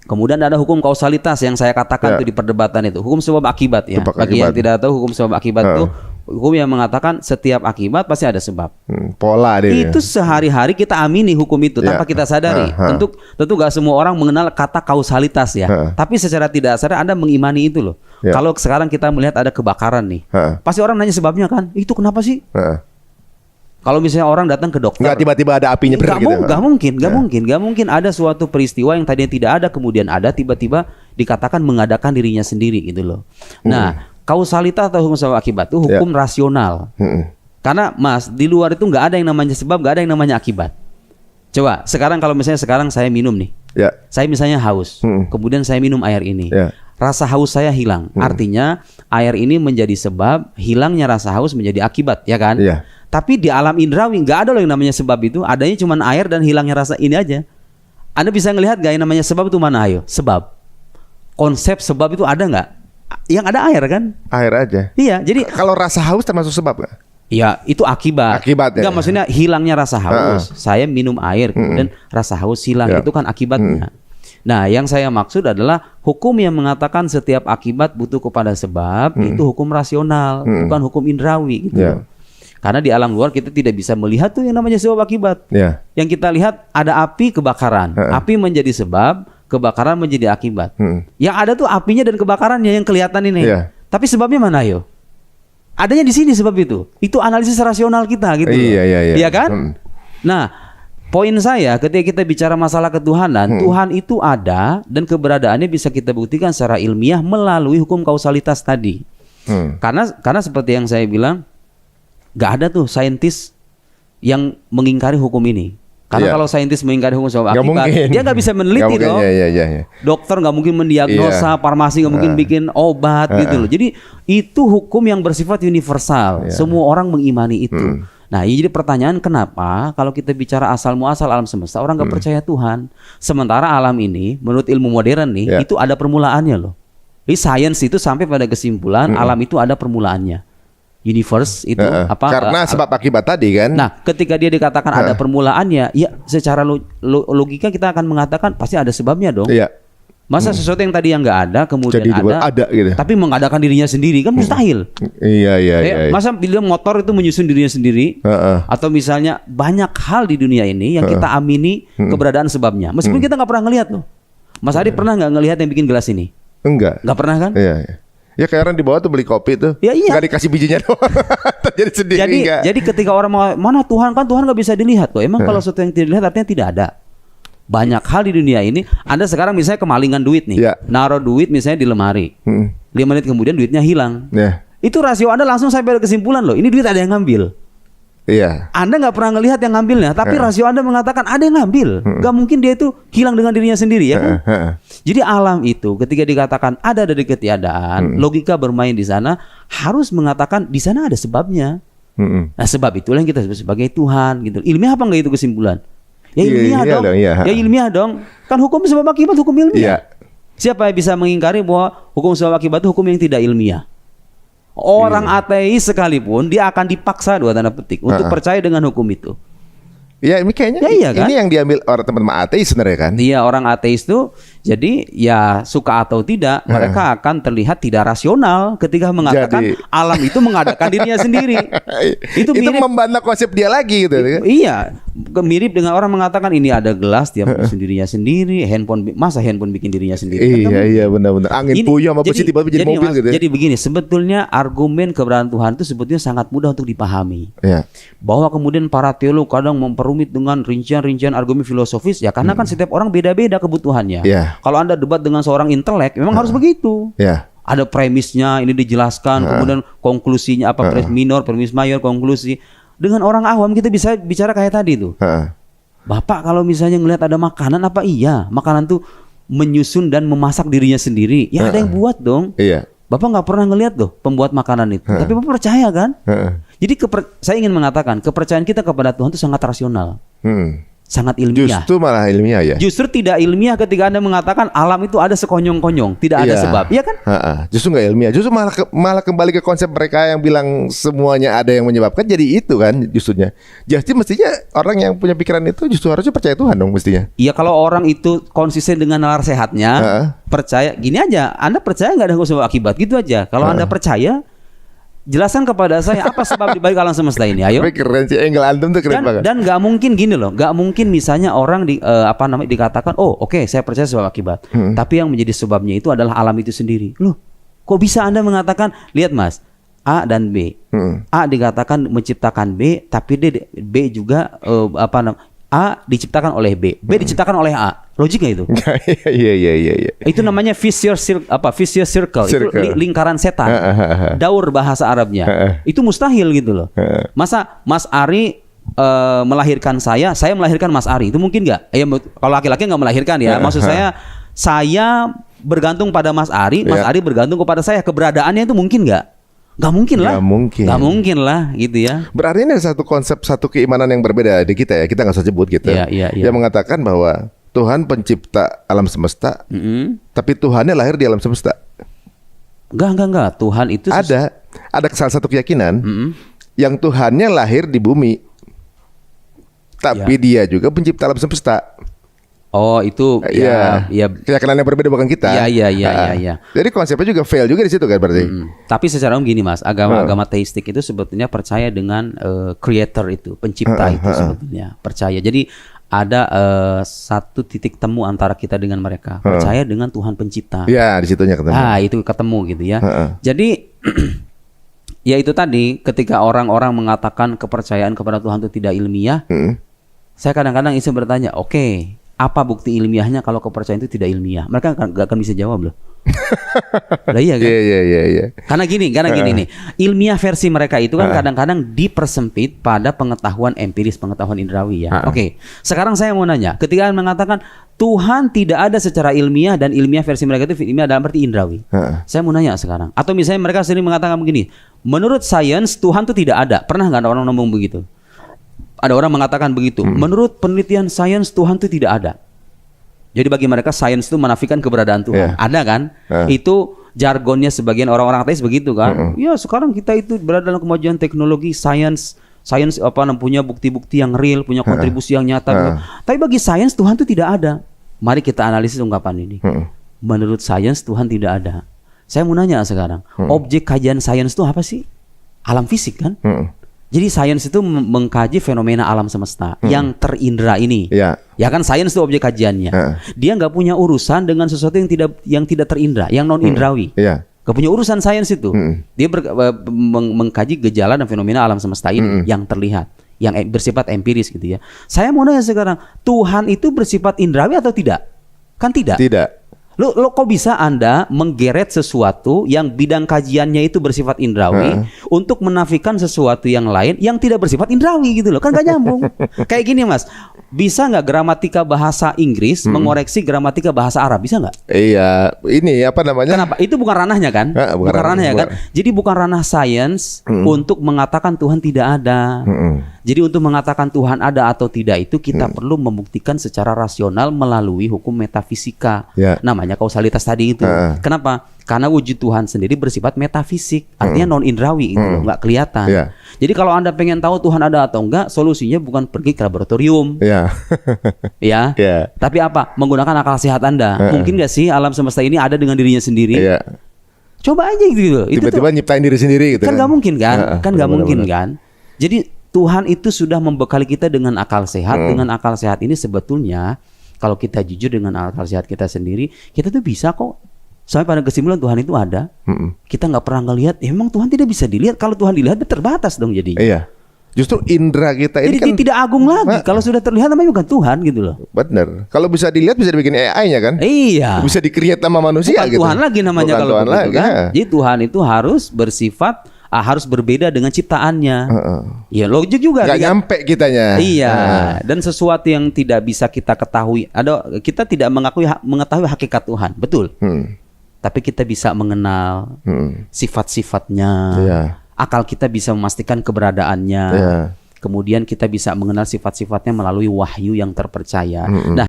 Kemudian ada hukum kausalitas yang saya katakan itu di perdebatan itu. Hukum sebab akibat ya. Bagi yang tidak tahu hukum sebab akibat itu hukum yang mengatakan setiap akibat pasti ada sebab. Pola dia. Itu sehari-hari kita amini hukum itu tanpa kita sadari. Tentu gak semua orang mengenal kata kausalitas ya. Tapi secara tidak sadar Anda mengimani itu loh. Kalau sekarang kita melihat ada kebakaran nih, pasti orang nanya sebabnya kan. Itu kenapa sih? Kalau misalnya orang datang ke dokter, nggak tiba-tiba ada apinya nggak mungkin ada suatu peristiwa yang tadinya tidak ada kemudian ada tiba-tiba dikatakan mengadakan dirinya sendiri gitu loh. Nah, kausalitas atau hukum sebab akibat itu hukum rasional. Karena Mas di luar itu nggak ada yang namanya sebab, nggak ada yang namanya akibat. Coba sekarang kalau misalnya sekarang saya minum nih, saya misalnya haus, kemudian saya minum air ini. Rasa haus saya hilang, artinya air ini menjadi sebab hilangnya rasa haus menjadi akibat, ya kan? Tapi di alam indrawi nggak ada loh yang namanya sebab itu, adanya cuma air dan hilangnya rasa ini aja. Anda bisa ngelihat gak yang namanya sebab itu mana? Ayo, sebab. Konsep sebab itu ada nggak? Yang ada air kan? Air aja. Iya, jadi kalau rasa haus termasuk sebab nggak? Ya itu akibat. Nggak, maksudnya hilangnya rasa haus. Saya minum air kemudian rasa haus hilang, itu kan akibatnya. Nah, yang saya maksud adalah hukum yang mengatakan setiap akibat butuh kepada sebab, itu hukum rasional, bukan hukum indrawi gitu. Karena di alam luar kita tidak bisa melihat tuh yang namanya sebab akibat. Yang kita lihat ada api, kebakaran. Api menjadi sebab, kebakaran menjadi akibat. Yang ada tuh apinya dan kebakarannya yang kelihatan ini. Tapi sebabnya mana yo? Adanya di sini sebab itu. Itu analisis rasional kita gitu. Iya kan? Nah, poin saya ketika kita bicara masalah ketuhanan, Tuhan itu ada dan keberadaannya bisa kita buktikan secara ilmiah melalui hukum kausalitas tadi. Karena seperti yang saya bilang, gak ada tuh saintis yang mengingkari hukum ini. Karena kalau saintis mengingkari hukum sebab akibat, dia gak bisa meneliti dong. Dokter gak mungkin mendiagnosa, farmasi gak mungkin bikin obat gitu loh. Jadi itu hukum yang bersifat universal. Semua orang mengimani itu. Nah, jadi pertanyaan kenapa kalau kita bicara asal muasal alam semesta orang gak percaya Tuhan. Sementara alam ini menurut ilmu modern nih itu ada permulaannya loh. Jadi sains itu sampai pada kesimpulan alam itu ada permulaannya. Universe itu karena sebab akibat tadi kan. Nah, ketika dia dikatakan ada permulaannya, ya secara logika kita akan mengatakan pasti ada sebabnya dong. Masa sesuatu yang tadi yang nggak ada kemudian jadi ada gitu. Tapi mengadakan dirinya sendiri kan mustahil. Masa bila motor itu menyusun dirinya sendiri atau misalnya banyak hal di dunia ini yang kita amini keberadaan sebabnya. Meskipun kita nggak pernah ngelihat loh. Mas Adi pernah nggak ngelihat yang bikin gelas ini? Enggak. Nggak pernah kan? Ya kayak orang di bawah tuh beli kopi tuh, nggak dikasih bijinya doang, terjadi sendiri. Jadi ketika orang mana Tuhan kan Tuhan nggak bisa dilihat loh. Emang kalau sesuatu yang tidak dilihat artinya tidak ada. Banyak hal di dunia ini. Anda sekarang misalnya kemalingan duit nih, naruh duit misalnya di lemari, 5 menit kemudian duitnya hilang. Itu rasio Anda langsung sampai kesimpulan loh, ini duit ada yang ngambil. Anda nggak pernah ngelihat yang ngambilnya, tapi rasio Anda mengatakan ada yang ngambil. Gak mungkin dia itu hilang dengan dirinya sendiri ya kan? Jadi alam itu ketika dikatakan ada dari ketiadaan, logika bermain di sana harus mengatakan di sana ada sebabnya. Nah sebab itulah yang kita sebut sebagai Tuhan gitu. Ilmiah apa enggak itu kesimpulan? Ya ilmiah dong. Ya ilmiah dong. Kan hukum sebab akibat hukum ilmiah. Siapa yang bisa mengingkari bahwa hukum sebab akibat itu hukum yang tidak ilmiah? Orang ateis sekalipun dia akan dipaksa dua tanda petik untuk percaya dengan hukum itu. Ya ini kayaknya kan? Ini yang diambil orang teman-teman ateis sebenarnya kan. Iya, orang ateis tuh jadi ya suka atau tidak mereka akan terlihat tidak rasional ketika mengatakan alam itu mengadakan dirinya sendiri. Itu membantah konsep dia lagi gitu. Iya, mirip dengan orang mengatakan ini ada gelas dia bikin dirinya sendiri, masa handphone bikin dirinya sendiri. Iya benar-benar. Angin puyuh sama besi tiba-tiba jadi mobil gitu. Jadi begini, sebetulnya argumen keberadaan Tuhan itu sebetulnya sangat mudah untuk dipahami. Bahwa kemudian para teolog kadang memperumit dengan rincian-rincian argumen filosofis ya karena kan setiap orang beda-beda kebutuhannya. Kalau Anda debat dengan seorang intelek memang harus begitu. Ada premisnya ini dijelaskan, kemudian konklusinya apa, premis minor, premis mayor, konklusi. Dengan orang awam kita bisa bicara kayak tadi tuh. Bapak kalau misalnya ngelihat ada makanan apa iya? Makanan tuh menyusun dan memasak dirinya sendiri. Ya ada yang buat dong. Bapak nggak pernah ngelihat loh pembuat makanan itu. Tapi Bapak percaya kan? Jadi saya ingin mengatakan kepercayaan kita kepada Tuhan itu sangat rasional. sangat ilmiah. Justru malah ilmiah ya. Justru tidak ilmiah ketika Anda mengatakan alam itu ada sekonyong-konyong, tidak ada sebab, iya kan? Justru nggak ilmiah. Justru malah kembali ke konsep mereka yang bilang semuanya ada yang menyebabkan. Jadi itu kan justrunya. Jadi mestinya orang yang punya pikiran itu justru harusnya percaya Tuhan dong mestinya. Iya, kalau orang itu konsisten dengan nalar sehatnya, percaya gini aja. Anda percaya nggak ada sebab akibat gitu aja. Kalau Anda percaya, jelaskan kepada saya apa sebab di balik alam semesta ini. Ayo. Keren sih, angle antum tuh keren banget. Dan nggak mungkin gini loh, nggak mungkin misalnya orang dikatakan, oh oke, saya percaya sebab akibat. Tapi yang menjadi sebabnya itu adalah alam itu sendiri. Loh, kok bisa Anda mengatakan? Lihat Mas, A dan B. A dikatakan menciptakan B, tapi B juga A diciptakan oleh B, B diciptakan oleh A. Logik nggak itu? Iya. Itu namanya vicious circle. Itu lingkaran setan. Daur bahasa Arabnya. Itu mustahil gitu loh. Masa Mas Ari melahirkan saya melahirkan Mas Ari, itu mungkin nggak? Kalau laki-laki nggak melahirkan ya. Maksud saya bergantung pada Mas Ari, Mas Ari bergantung kepada saya. Keberadaannya itu mungkin nggak? Gak mungkin lah. Gak mungkin lah gitu ya. Berarti ini satu konsep, satu keimanan yang berbeda di kita ya. Kita gak usah sebut gitu. Yang mengatakan bahwa Tuhan pencipta alam semesta, tapi Tuhannya lahir di alam semesta. Enggak. Tuhan itu ada salah satu keyakinan yang Tuhannya lahir di bumi, tapi dia juga pencipta alam semesta. Oh itu ya keyakinan yang berbeda bukan kita. Iya. Jadi konsepnya juga fail juga di situ kan berarti. Tapi secara umum gini Mas, agama teistik itu sebetulnya percaya dengan creator itu, pencipta itu sebetulnya percaya. Jadi ada satu titik temu antara kita dengan mereka, percaya dengan Tuhan pencipta. Iya, di situnya ketemu. Itu ketemu gitu ya. Jadi ya itu tadi, ketika orang-orang mengatakan kepercayaan kepada Tuhan itu tidak ilmiah, saya kadang-kadang iseng bertanya, oke, apa bukti ilmiahnya kalau kepercayaan itu tidak ilmiah? Mereka nggak akan bisa jawab loh. Lah iya kan? Iya. Karena gini nih, ilmiah versi mereka itu kan kadang-kadang dipersempit pada pengetahuan empiris, pengetahuan indrawi ya. Oke, sekarang saya mau nanya, ketika mengatakan Tuhan tidak ada secara ilmiah dan ilmiah versi mereka itu ilmiah dalam arti indrawi. Saya mau nanya sekarang, atau misalnya mereka sering mengatakan begini, menurut sains Tuhan itu tidak ada. Pernah nggak ada orang ngomong begitu? Ada orang mengatakan begitu. Menurut penelitian sains Tuhan itu tidak ada. Jadi bagi mereka sains itu menafikan keberadaan Tuhan. Ada kan? Itu jargonnya sebagian orang-orang ateis begitu kan? Ya sekarang kita itu berada dalam kemajuan teknologi, sains punya bukti-bukti yang real, punya kontribusi yang nyata. Tapi bagi sains Tuhan itu tidak ada. Mari kita analisis ungkapan ini. Menurut sains Tuhan tidak ada. Saya mau nanya sekarang, objek kajian sains itu apa sih? Alam fisik kan? Jadi sains itu mengkaji fenomena alam semesta yang terindra ini. Ya kan, sains itu objek kajiannya. Dia nggak punya urusan dengan sesuatu yang tidak terindra, yang non indrawi. Gak punya urusan sains itu. Dia mengkaji gejala dan fenomena alam semesta ini yang terlihat, yang bersifat empiris gitu ya. Saya mau nanya sekarang, Tuhan itu bersifat indrawi atau tidak? Kan tidak. Lo kok bisa Anda menggeret sesuatu yang bidang kajiannya itu bersifat indrawi untuk menafikan sesuatu yang lain yang tidak bersifat indrawi gitu loh. Kan gak nyambung. Kayak gini Mas, bisa nggak gramatika bahasa Inggris mengoreksi gramatika bahasa Arab? Bisa nggak? Iya, ini apa namanya? Kenapa? Itu bukan ranahnya kan? Bukan ranahnya kan? Jadi bukan ranah sains untuk mengatakan Tuhan tidak ada. Jadi untuk mengatakan Tuhan ada atau tidak itu kita perlu membuktikan secara rasional melalui hukum metafisika. Namanya kausalitas tadi itu. Kenapa? Karena wujud Tuhan sendiri bersifat metafisik, artinya non indrawi itu nggak kelihatan. Jadi kalau Anda pengen tahu Tuhan ada atau enggak, solusinya bukan pergi ke laboratorium. Tapi apa? Menggunakan akal sehat Anda. Mungkin nggak sih alam semesta ini ada dengan dirinya sendiri? Coba aja gitu. Tiba-tiba nyiptain diri sendiri gitu. Kan nggak mungkin kan? Kan nggak mungkin kan? Jadi Tuhan itu sudah membekali kita dengan akal sehat. Dengan akal sehat ini sebetulnya kalau kita jujur dengan akal sehat kita sendiri, kita tuh bisa kok sampai pada kesimpulan Tuhan itu ada. Kita nggak pernah ngelihat. Ya memang Tuhan tidak bisa dilihat. Kalau Tuhan dilihat terbatas dong jadi. Justru indera kita ini jadi kan tidak agung lagi. Kalau sudah terlihat namanya bukan Tuhan gitu loh. Bener. Kalau bisa dilihat bisa dibikin AI-nya kan? Iya. Bisa di-create sama manusia bukan gitu. Tuhan lagi namanya bukan kalau Tuhan begitu kan. Jadi Tuhan itu harus bersifat harus berbeda dengan ciptaannya. Ya logik juga. Gak nyampe kitanya. Iya. Dan sesuatu yang tidak bisa kita ketahui. Kita tidak mengetahui hakikat Tuhan. Betul. Tapi kita bisa mengenal sifat-sifatnya. Akal kita bisa memastikan keberadaannya. kemudian kita bisa mengenal sifat-sifatnya melalui wahyu yang terpercaya. Nah,